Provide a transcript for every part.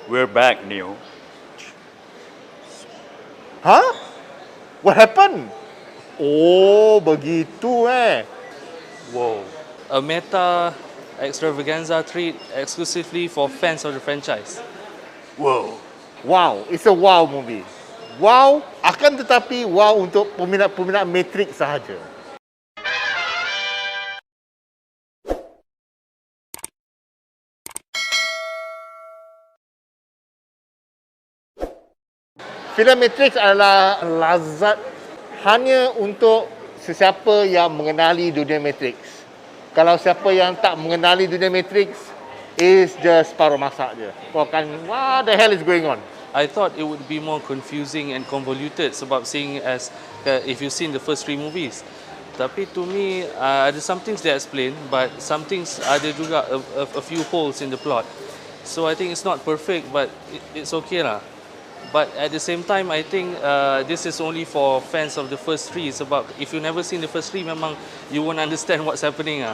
We're back, Neo. Huh? What happened? Oh, begitu Whoa. A meta extravaganza treat exclusively for fans of the franchise. Whoa. Wow, it's a wow movie. Wow, akan tetapi wow untuk peminat-peminat Matrix sahaja. Filem Matrix adalah lazat hanya untuk sesiapa yang mengenali dunia Matrix. Kalau siapa yang tak mengenali dunia Matrix, is just paruh masak je. Kau akan, what the hell is going on? I thought it would be more confusing and convoluted sebab seeing as if you've seen the first 3 movies. Tapi to me, ada some things they explain, but some things ada juga a few holes in the plot. So I think it's not perfect, but it's okay lah. But at the same time, I think this is only for fans of the first 3 sebab if you never seen the first 3, memang you won't understand what's happening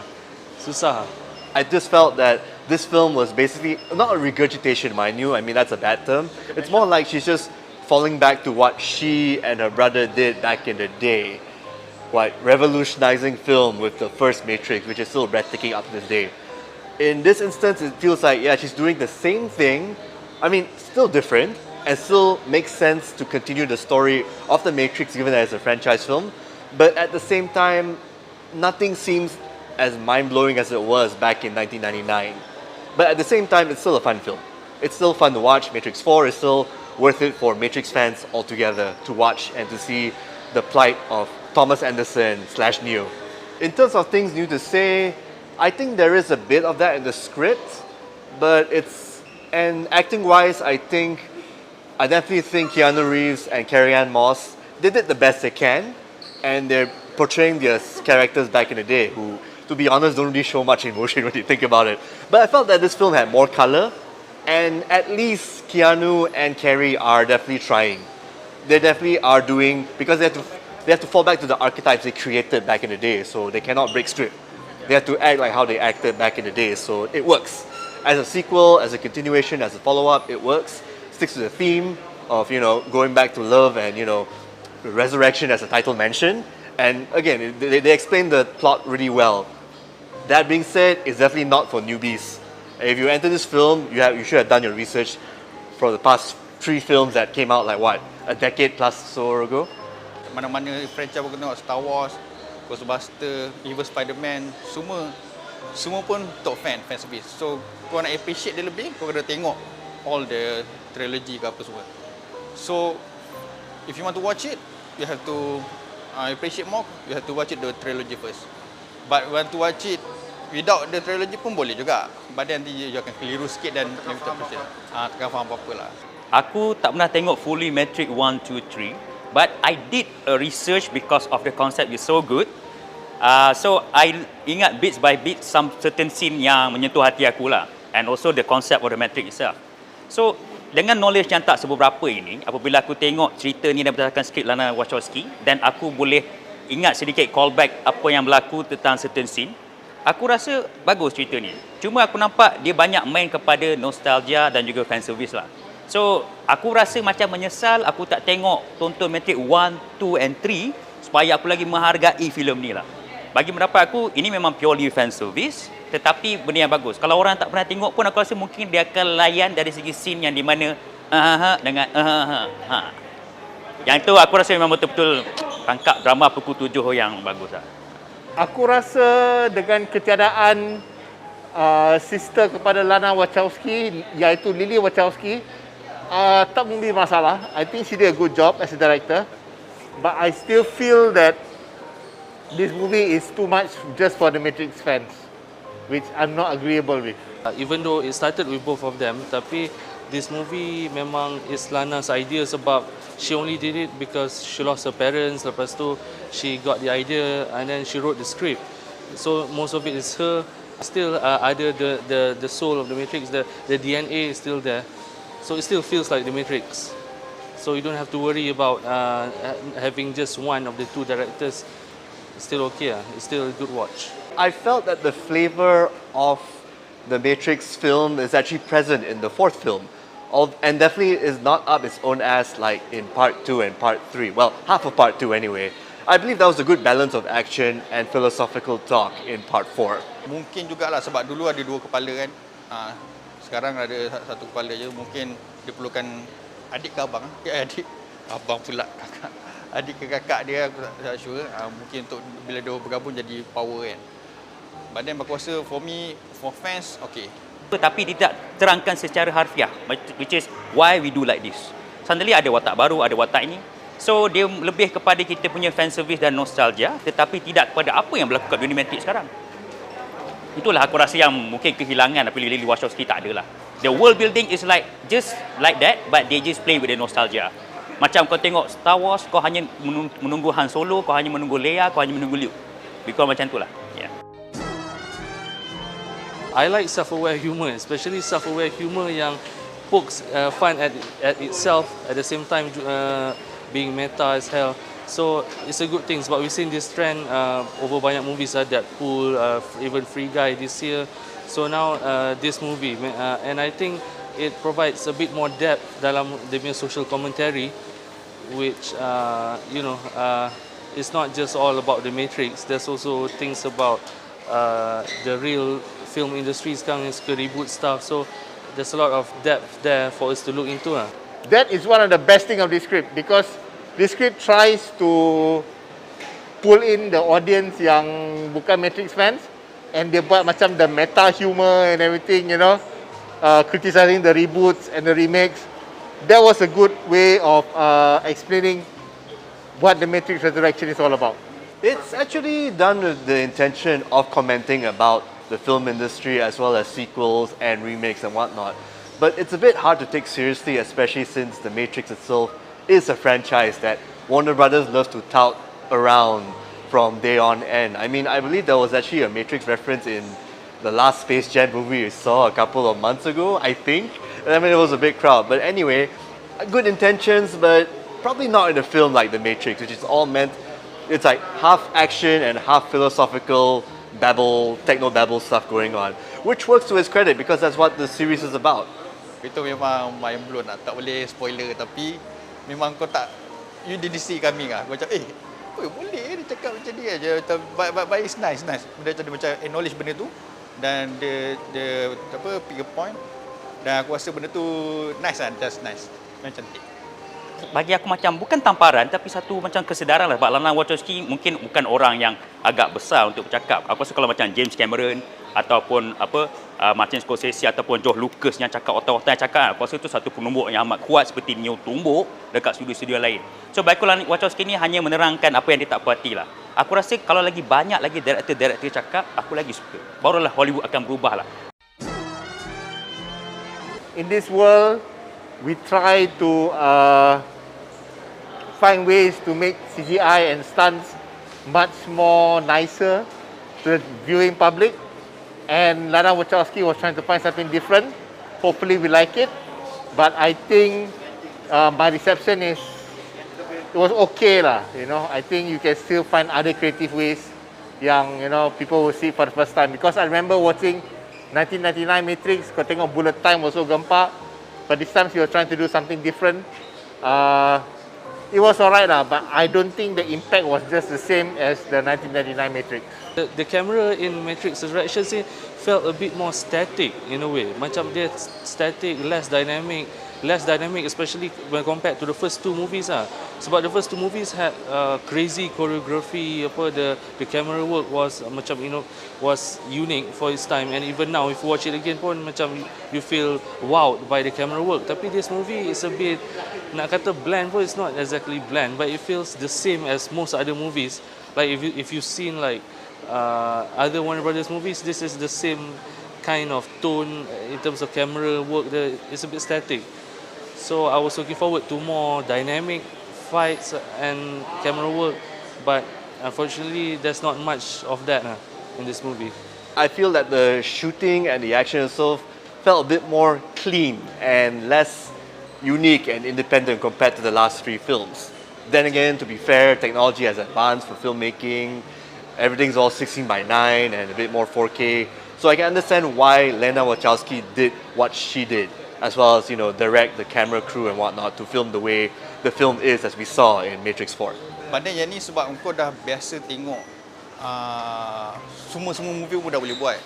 Susah. I just felt that this film was basically not a regurgitation, mind you. I mean, that's a bad term. It's more like she's just falling back to what she and her brother did back in the day. What, revolutionizing film with the first Matrix, which is still breathtaking up to this day. In this instance, it feels like, yeah, she's doing the same thing. I mean, still different, and still makes sense to continue the story of the Matrix given that it's a franchise film. But at the same time, nothing seems as mind-blowing as it was back in 1999. But at the same time, it's still a fun film. It's still fun to watch. Matrix 4 is still worth it for Matrix fans altogether to watch and to see the plight of Thomas Anderson / Neo. In terms of things new to say, I think there is a bit of that in the script, but and acting-wise, I definitely think Keanu Reeves and Carrie-Anne Moss, they did the best they can, and they're portraying their characters back in the day who, to be honest, don't really show much emotion when you think about it. But I felt that this film had more color, and at least Keanu and Carrie are definitely trying. They definitely are doing, because they have to fall back to the archetypes they created back in the day, so they cannot break script. They have to act like how they acted back in the day, so it works. As a sequel, as a continuation, as a follow-up, it works. Sticks to the theme of, going back to love and, resurrection as the title mentioned. And again, they explain the plot really well. That being said, it's definitely not for newbies. If you enter this film, you should have done your research for the past 3 films that came out like what, a decade plus so ago. Mana-mana franchise aku tengok, Star Wars, Ghostbusters, even Spider-Man, semua pun top fan service. So kau nak appreciate dia lebih, kau kena tengok all the trilogy ke apa semua. So if you want to watch it, you have to appreciate more, you have to watch it the trilogy first. But want to watch it without the trilogy pun boleh juga. But then nanti you akan keliru sikit dan tak faham apa-apa lah. Aku tak pernah tengok fully Matrix 1, 2, 3, but I did a research because of the concept is so good. So I ingat bits by bits some certain scene yang menyentuh hati aku lah, and also the concept of the Matrix itself. So dengan knowledge yang tak seberapa ini, apabila aku tengok cerita ni dan berdasarkan skrip Lana Wachowski, dan aku boleh ingat sedikit callback apa yang berlaku tentang certain scene, aku rasa bagus cerita ni. Cuma aku nampak dia banyak main kepada nostalgia dan juga fan service lah. So aku rasa macam menyesal aku tak tengok tonton Matrix 1, 2 and 3 supaya aku lagi menghargai filem ni lah. Bagi pendapat aku, ini memang purely fan service, tetapi benda yang bagus. Kalau orang tak pernah tengok pun, aku rasa mungkin dia akan layan dari segi scene yang di mana dengan Yang itu aku rasa memang betul-betul tangkap drama pukul 7 yang bagus lah. Aku rasa dengan ketiadaan sister kepada Lana Wachowski, iaitu Lily Wachowski, tak mempunyai masalah. I think she did a good job as a director. But I still feel that this movie is too much just for the Matrix fans, which I'm not agreeable with. Even though it started with both of them, tapi this movie memang is Lana's idea sebab she only did it because she lost her parents. Lepas tu she got the idea and then she wrote the script. So most of it is her. Still ada the soul of the Matrix, the DNA is still there. So it still feels like the Matrix. So you don't have to worry about having just one of the 2 directors. It's still okay. It's still a good watch. I felt that the flavor of the Matrix film is actually present in the 4th film And definitely is not up its own ass like in part 2 and part 3. Well, half of part 2 anyway. I believe that was a good balance of action and philosophical talk in part 4. Mungkin jugalah sebab dulu ada dua kepala kan. Sekarang ada satu kepala je. Mungkin dia perlukan adik ke abang. Adik. Abang pula kakak. Adik ke kakak dia aku tak sure. Mungkin untuk bila dia bergabung jadi power kan. But then aku rasa for me, for fans, okay. Tapi tidak terangkan secara harfiah, which is why we do like this. Suddenly ada watak baru, ada watak ini. So dia lebih kepada kita punya fan service dan nostalgia, tetapi tidak kepada apa yang berlaku kat dunia Matrix sekarang. Itulah aku rasa yang mungkin kehilangan apabila Wachowski tak ada lah. The world building is like just like that, but they just play with the nostalgia. Macam kau tengok Star Wars, kau hanya menunggu Han Solo, kau hanya menunggu Leia, kau hanya menunggu Luke. Because macam itulah. Yeah. I like self-aware humor, especially self-aware humor yang pokes fun at itself at the same time being meta as hell. So it's a good thing. But we've seen this trend over banyak movies, Deadpool, even Free Guy this year. So now this movie, and I think it provides a bit more depth dalam the social commentary, which it's not just all about the Matrix. There's also things about the real film industry sekarang yang suka reboot stuff. So there's a lot of depth there for us to look into. That is one of the best thing of this script because this script tries to pull in the audience yang bukan Matrix fans and dia buat macam the meta humor and everything, criticizing the reboots and the remakes. That was a good way of explaining what the Matrix Resurrection is all about. It's actually done with the intention of commenting about the film industry as well as sequels and remakes and whatnot. But it's a bit hard to take seriously, especially since The Matrix itself is a franchise that Warner Brothers loves to tout around from day on end. I mean, I believe there was actually a Matrix reference in the last Space Jam movie we saw a couple of months ago, I think. I mean, it was a big crowd. But anyway, good intentions, but probably not in a film like The Matrix, which is all meant, it's like half action and half philosophical babble, techno-babble stuff going on. Which works to his credit because that's what the series is about. Itu memang main blown lah. Tak boleh spoiler tapi memang kau tak, you DDC kami lah. Macam boleh dia cakap macam ni aja. But it's nice. Dia macam acknowledge benda tu dan dia pick a point dan aku rasa benda tu nice lah, just nice. Memang cantik. Bagi aku macam bukan tamparan tapi satu macam kesedaran lah. Sebab Lana Wachowski mungkin bukan orang yang agak besar untuk bercakap. Aku rasa kalau macam James Cameron ataupun Martin Scorsese ataupun George Lucas yang cakap, otak-otak yang cakap, aku rasa itu satu penumbuk yang amat kuat seperti Neo tumbuk dekat studio-studio lain. So bagi aku Lana Wachowski ni hanya menerangkan apa yang dia tak puati lah. Aku rasa kalau lagi banyak lagi director cakap, aku lagi suka. Barulah Hollywood akan berubah lah. In this world, we try to find ways to make CGI and stunts much more nicer to the viewing public. And Lana Wachowski was trying to find something different. Hopefully we like it. But I think my reception it was okay lah. I think you can still find other creative ways yang people will see for the first time. Because I remember watching 1999 Matrix, kau tengok bullet time also gempak. But this time she was trying to do something different. It was alright lah, but I don't think the impact was just the same as the 1999 Matrix. The camera in Matrix Resurrection felt a bit more static in a way. Macam dia static, less dynamic especially when compared to the first two movies lah. Sebab the first two movies had crazy choreography, the camera work was macam was unique for its time, and even now if you watch it again pun macam you feel wowed by the camera work. Tapi this movie is a bit, nak kata bland pun, it's not exactly bland, but it feels the same as most other movies. Like if you've seen like other Warner Brothers movies, this is the same kind of tone in terms of camera work. It's a bit static. So I was looking forward to more dynamic fights and camera work, but unfortunately there's not much of that in this movie. I feel that the shooting and the action itself felt a bit more clean and less unique and independent compared to the last three films. Then again, to be fair, technology has advanced for filmmaking. Everything's all 16:9 and a bit more 4K. So I can understand why Lana Wachowski did what she did. as well as, you know, direct the camera crew and whatnot to film the way the film is as we saw in Matrix 4. Pada yang ni sebab kau dah biasa tengok semua movie pun dah boleh buat.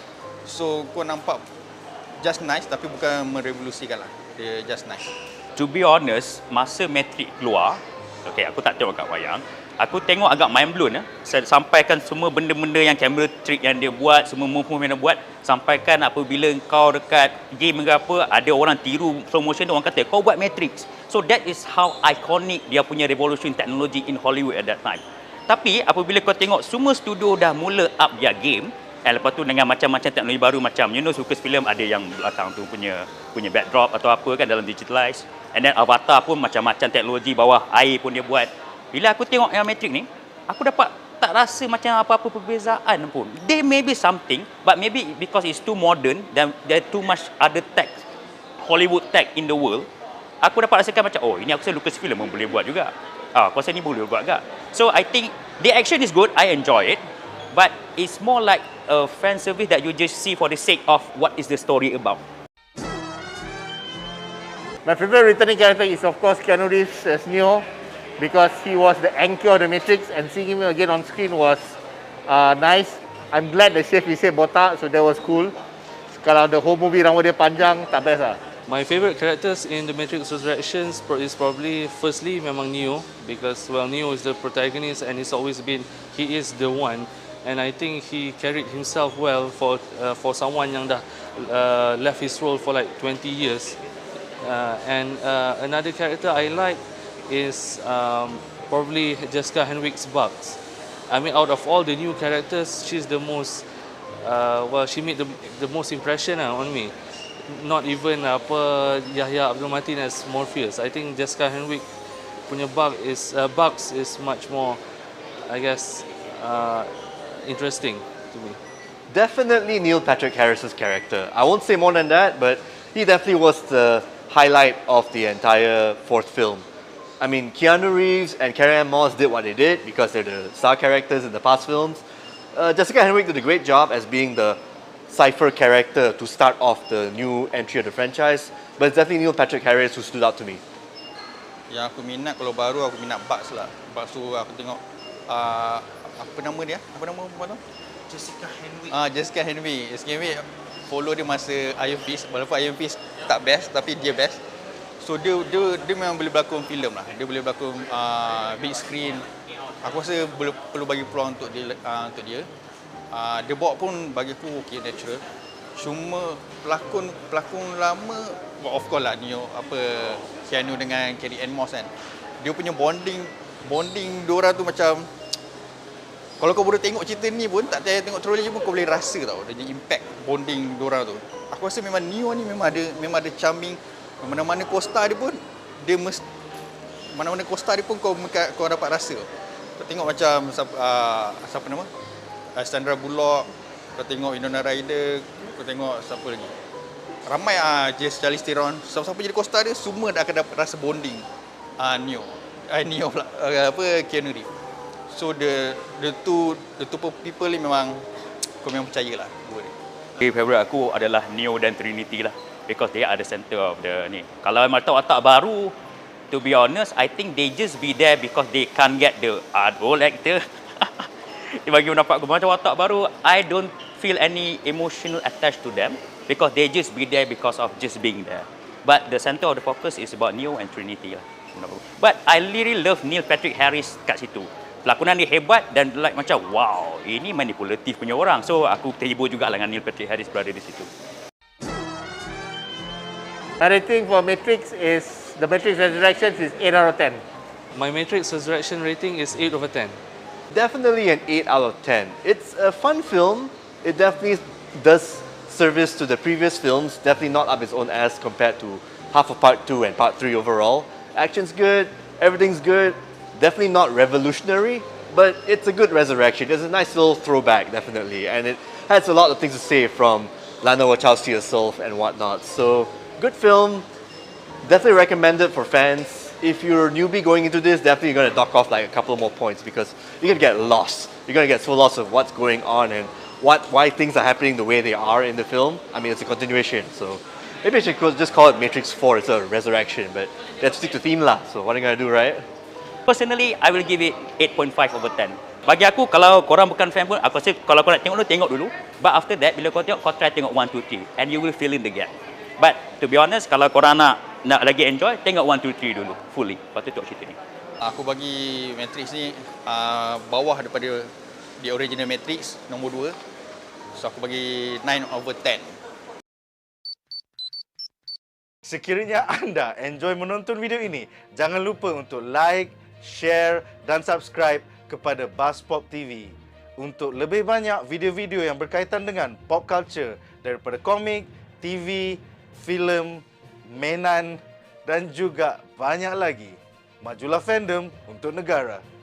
So kau nampak just nice tapi bukan merevolusikan lah. Dia just nice. To be honest, masa Matrix keluar, okay, aku tak tengok kat wayang, aku tengok agak mind blown. Sampaikan semua benda-benda yang camera trick yang dia buat, semua move-move yang dia buat, sampaikan apabila kau dekat game ke apa, ada orang tiru slow motion tu, orang kata kau buat Matrix. So that is how iconic dia punya revolution technology in Hollywood at that time. Tapi apabila kau tengok semua studio dah mula up their game, lepas tu dengan macam-macam teknologi baru, macam Filem ada yang belakang tu punya backdrop atau apa kan dalam digitalize, and then Avatar pun macam-macam teknologi bawah air pun dia buat. Bila aku tengok yang Matrix ni, aku dapat tak rasa macam apa-apa perbezaan pun. There may be something, but maybe because it's too modern dan there too much other tech, Hollywood tech in the world, aku dapat rasakan macam, oh ini aku rasa Filem pun boleh buat juga. Aku rasa ni boleh buat juga. So I think the action is good, I enjoy it, but it's more like a fan service that you just see for the sake of what is the story about. My favorite returning character is of course Keanu Reeves as Neo, because he was the anchor of the Matrix, and seeing him again on screen was nice. I'm glad the chef is botak, so that was cool. Kalau the whole movie rambut dia panjang, tak best lah. My favorite characters in the Matrix Resurrections is probably firstly memang Neo, because well, Neo is the protagonist and he is the one, and I think he carried himself well for someone yang dah left his role for like 20 years. And another character I like is probably Jessica Henwick's Bugs. I mean, out of all the new characters, she's the most she made the most impression on me. Not even Yahya Abdul Mateen as Morpheus. I think Jessica Henwick punya Bugs is much more, I guess, interesting to me. Definitely Neil Patrick Harris's character. I won't say more than that, but he definitely was the highlight of the entire fourth film. I mean, Keanu Reeves and Carrie-Anne Moss did what they did because they're the star characters in the past films. Jessica Henwick did a great job as being the Cypher character to start off the new entry of the franchise, but it's definitely Neil Patrick Harris who stood out to me. Yang aku minat, kalau baru aku minat Bugs lah. Bugs tu aku tengok apa nama dia? Apa nama perempuan tu? Jessica Henwick. Jessica Henwick. Jessica Henwick follow dia masa Iron Fist. Walaupun Iron Fist tak best, tapi dia best. So dia memang boleh berlakon filem lah. Dia boleh berlakon big screen. Aku rasa perlu bagi peluang untuk dia. Dia bawa pun bagi aku okay, natural. Cuma pelakon lama, of course lah Neo, Keanu dengan Carrie-Anne Moss kan. Dia punya bonding diorang tu macam, kalau kau baru tengok cerita ni pun, tak payah tengok trailer je pun kau boleh rasa tau, dia impact bonding diorang tu. Aku rasa memang Neo ni memang ada charming. Mana-mana co-star dia pun, mana-mana co-star dia pun kau dapat rasa. Kau tengok macam siapa nama? Sandra Bullock, kau tengok Winona Ryder, kau tengok siapa lagi? Ramai Charlize Theron, siapa-siapa jadi co-star dia semua dah akan dapat rasa bonding. Neo pula, Keanu Reeves. So the two people ni memang kau memang percayalah dua dia. Favorite aku adalah Neo dan Trinity lah, because they are the center of the ni. Kalau watak baru, to be honest, I think they just be there because they can't get the old actor. Dia bagi pendapat aku, macam watak baru, I don't feel any emotional attached to them because they just be there because of just being there. But the center of the focus is about Neo and Trinity lah. But I really love Neil Patrick Harris kat situ. Pelakonan dia hebat dan like macam wow, ini manipulatif punya orang. So aku terhibur juga dengan Neil Patrick Harris berada di situ. My rating for Matrix is, the Matrix Resurrections is 8 out of 10. My Matrix Resurrection rating is 8 over 10. Definitely an 8 out of 10. It's a fun film. It definitely does service to the previous films. Definitely not up its own ass compared to half of part 2 and part 3 overall. Action's good, everything's good. Definitely not revolutionary, but it's a good resurrection. It's a nice little throwback, definitely. And it has a lot of things to say from Lana Wachowski herself and whatnot. So, good film. Definitely recommended for fans. If you're a newbie going into this, definitely you're going to dock off like a couple more points because you're going to get lost. You're going to get so lost of what's going on and why things are happening the way they are in the film. I mean, it's a continuation, so Maybe I should just call it Matrix 4. It's a resurrection, but they have to stick to theme lah. So what are you gonna do, right? Personally, I will give it 8.5 over 10. Bagi aku, kalau korang bukan fan pun, aku rasa kalau korang nak tengok dulu. But after that, bila kau tengok, kau try tengok 1, 2, 3. And you will fill in the gap. But to be honest, kalau korang nak lagi enjoy, tengok 1, 2, 3 dulu. Fully. Lepas tu tengok cerita ni. Aku bagi Matrix ni bawah daripada the original Matrix, nombor 2. So aku bagi 9 over 10. Sekiranya anda enjoy menonton video ini, jangan lupa untuk like, share dan subscribe kepada BuzzPopTV untuk lebih banyak video-video yang berkaitan dengan pop culture daripada komik, TV, filem, mainan dan juga banyak lagi. Majulah fandom untuk negara.